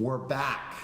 We're back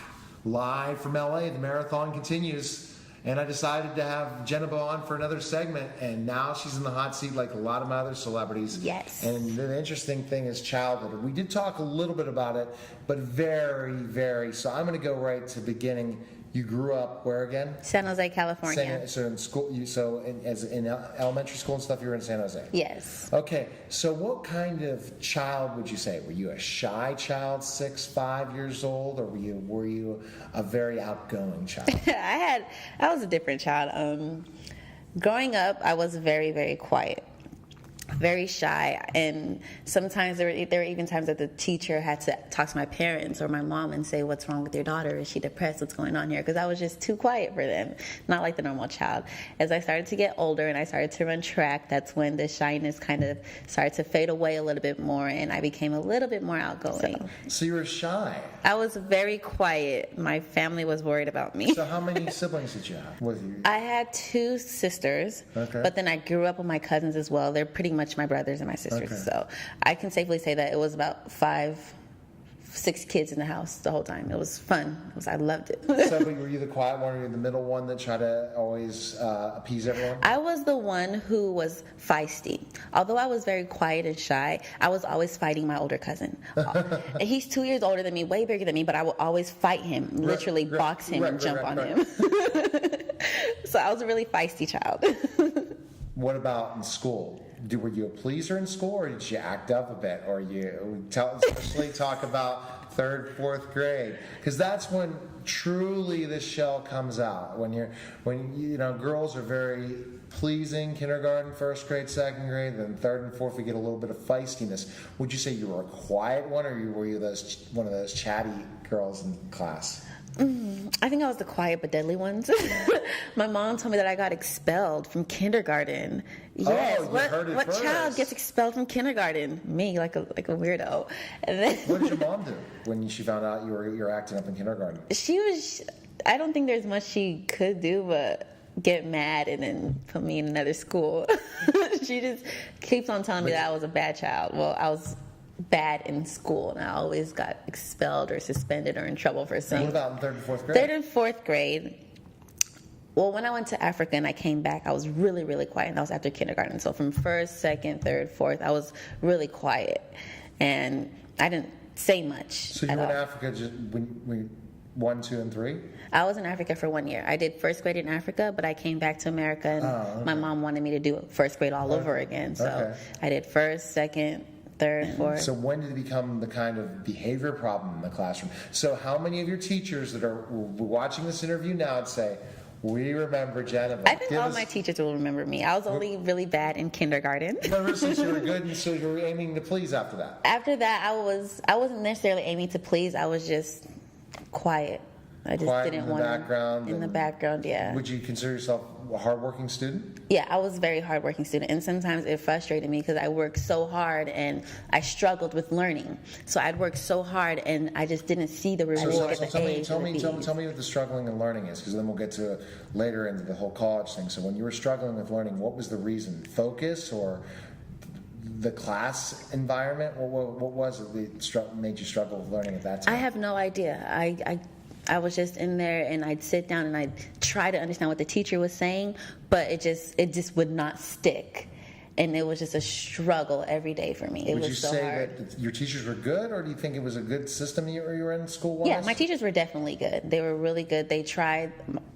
live from LA. The marathon continues. And I decided to have Jeneba on for another segment, and now she's in the hot seat like a lot of my other celebrities. Yes. And the interesting thing is childhood. We did talk a little bit about it, but very. So I'm going to go right to the beginning. You grew up where again? San Jose, California. So in school, in elementary school and stuff, you were in San Jose. Yes. Okay. So what kind of child would you say? Were you a shy child, 5 years old, or were you a very outgoing child? I was a different child. Growing up, I was very quiet. Very shy, and sometimes there were even times that the teacher had to talk to my parents or my mom and say, "What's wrong with your daughter? Is she depressed? What's going on here?" Because I was just too quiet for them, not like the normal child. As I started to get older and I started to run track, that's when the shyness kind of started to fade away a little bit more, and I became a little bit more outgoing. So you were shy. I was very quiet. My family was worried about me. So how many siblings did you have with you? I had 2 sisters, but then I grew up with my cousins as well. They're pretty much my brothers and my sisters. Okay. So I can safely say that it was about 5-6 kids in the house the whole time. It was fun. I loved it. So were you the quiet one, or were you the middle one that tried to always appease everyone? I was the one who was feisty. Although I was very quiet and shy, I was always fighting my older cousin. He's 2 years older than me, way bigger than me, but I would always fight him, literally box him and jump on him. So I was a really feisty child. What about in school? Were you a pleaser in school, or did you act up a bit? Or especially talk about 3rd, 4th grade, because that's when truly the shell comes out. When girls are very pleasing, kindergarten, 1st grade, 2nd grade, then 3rd and 4th we get a little bit of feistiness. Would you say you were a quiet one, or were you one of those chatty girls in class? I think I was the quiet but deadly ones. My mom told me that I got expelled from kindergarten. Yes, what child gets expelled from kindergarten? Me, like a weirdo. And then, what did your mom do when she found out you were acting up in kindergarten? I don't think there's much she could do but get mad and then put me in another school. She just keeps on telling me that I was a bad child. Well, I was bad in school, and I always got expelled or suspended or in trouble for saying. What about in 3rd and 4th grade? 3rd and 4th grade. Well, when I went to Africa and I came back, I was really quiet, and that was after kindergarten. So from 1st, 2nd, 3rd, 4th, I was really quiet, and I didn't say much. So you were in Africa just when 1, 2, and 3? I was in Africa for 1 year. I did 1st grade in Africa, but I came back to America, and my mom wanted me to do 1st grade all over again. So I did 1st, 2nd, 3rd, 4th. So when did it become the kind of behavior problem in the classroom? So how many of your teachers that are watching this interview now would say, "We remember Jeneba"? I think all my teachers will remember me. I was only really bad in kindergarten. Ever since you were good, and so you were aiming to please after that? After that, I wasn't necessarily aiming to please. I was just quiet. I just didn't want to. In the background, yeah. Would you consider yourself a hardworking student? Yeah, I was a very hardworking student, and sometimes it frustrated me because I worked so hard and I struggled with learning. So I'd work so hard and I just didn't see the reward at the A's. Tell me what the struggling and learning is, because then we'll get to later into the whole college thing. So when you were struggling with learning, what was the reason? Focus or the class environment? What was it that made you struggle with learning at that time? I have no idea. I was just in there, and I'd sit down and I'd try to understand what the teacher was saying, but it just would not stick. And it was just a struggle every day for me. Would you say that your teachers were good, or do you think it was a good system you were in school-wise? Yeah, my teachers were definitely good. They were really good. They tried.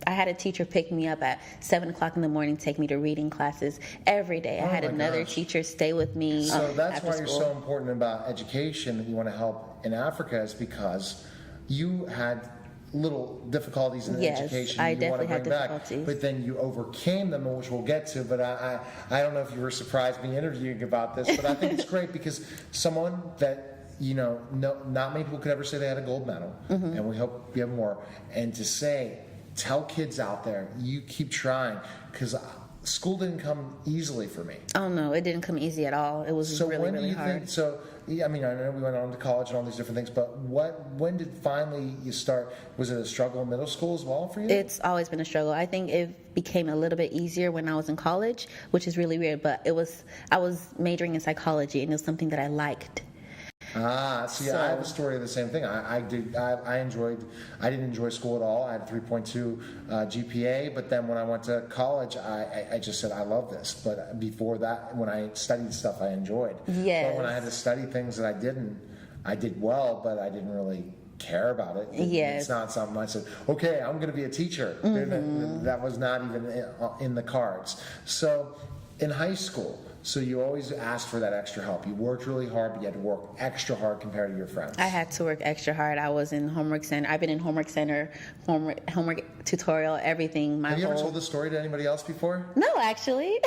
I had a teacher pick me up at 7 o'clock in the morning, take me to reading classes every day. I had another teacher stay with me. So that's why you're so important about education, that you want to help in Africa, is because you had little difficulties in education I you want to definitely had bring back, difficulties. but then you overcame them, which we'll get to. But I don't know if you were surprised me interviewing about this, but I think it's great because someone that not many people could ever say they had a gold medal, and we hope you have more. And to tell kids out there, you keep trying, because school didn't come easily for me. Oh no, it didn't come easy at all. It was really hard. I mean, I know we went on to college and all these different things, but when did finally you start? Was it a struggle in middle school as well for you? It's always been a struggle. I think it became a little bit easier when I was in college, which is really weird, but I was majoring in psychology, and it was something that I liked. See, I have a story of the same thing. I didn't enjoy school at all. I had a 3.2 GPA, but then when I went to college, I just said, I love this. But before that, when I studied stuff I enjoyed. Yes. But when I had to study things that I didn't, I did well, but I didn't really care about it. Yes. It's not something I said, okay, I'm going to be a teacher. That was not even in the cards. So in high school, so you always asked for that extra help. You worked really hard, but you had to work extra hard compared to your friends. I had to work extra hard. I was in homework center. I've been in homework center, homework tutorial, everything. Have you ever told this story to anybody else before? No, actually.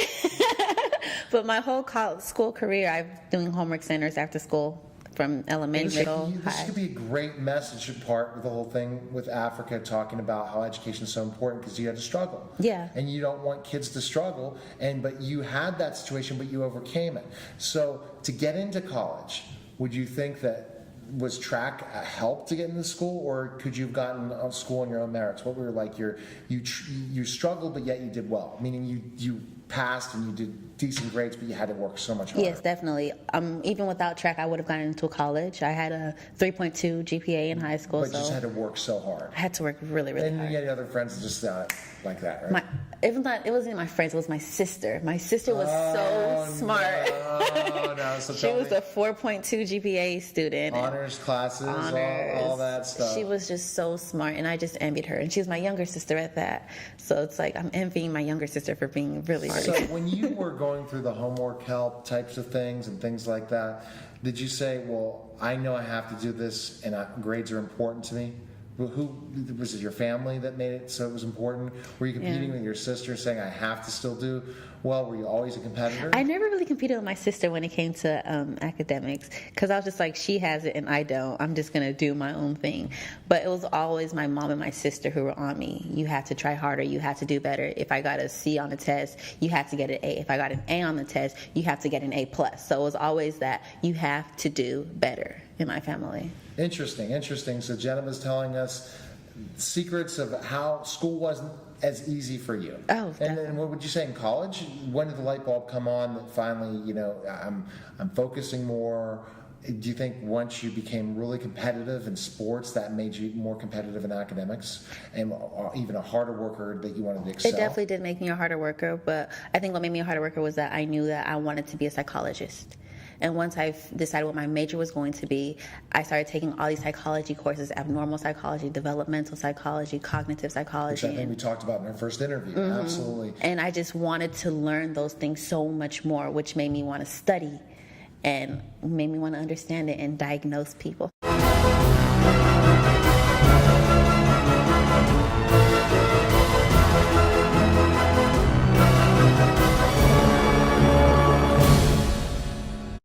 But my whole school career, I've doing homework centers after school. From elementary, middle, This high. could be a great message part of the whole thing with Africa, talking about how education is so important because you had to struggle. Yeah. And you don't want kids to struggle, but you had that situation, but you overcame it. So to get into college, would you think that was track a help to get into school, or could you have gotten on school on your own merits? What were like you struggled, but yet you did well, meaning you passed and you did decent grades, but you had to work so much harder. Yes, definitely. Even without track, I would have gotten into college. I had a 3.2 GPA in high school, But you just had to work so hard. I had to work really, really And hard. you had other friends that just like that, right? It wasn't my friends. It was my sister. My sister was so smart. No. So She was a 4.2 GPA student. honors classes, all that stuff. She was just so smart, and I just envied her. And she was my younger sister at that. So it's like I'm envying my younger sister for being really, really So when you were going through the homework help types of things and things like that, did you say, well, I know I have to do this and grades are important to me? Who was it? Your family that made it so it was important? Were you competing with your sister, saying I have to still do well? Were you always a competitor? I never really competed with my sister when it came to academics, because I was just like, she has it and I don't. I'm just gonna do my own thing. But it was always my mom and my sister who were on me. You have to try harder. You have to do better. If I got a C on the test, you have to get an A. If I got an A on the test, you have to get an A+. So it was always that you have to do better in my family. Interesting. So Jeneba's telling us secrets of how school wasn't as easy for you. Oh, and then what would you say in college? When did the light bulb come on that finally, I'm focusing more? Do you think once you became really competitive in sports, that made you more competitive in academics and even a harder worker that you wanted to excel? It definitely did make me a harder worker, but I think what made me a harder worker was that I knew that I wanted to be a psychologist. And once I decided what my major was going to be, I started taking all these psychology courses: abnormal psychology, developmental psychology, cognitive psychology. Which I think we talked about in our first interview. Absolutely. And I just wanted to learn those things so much more, which made me want to study and made me want to understand it and diagnose people.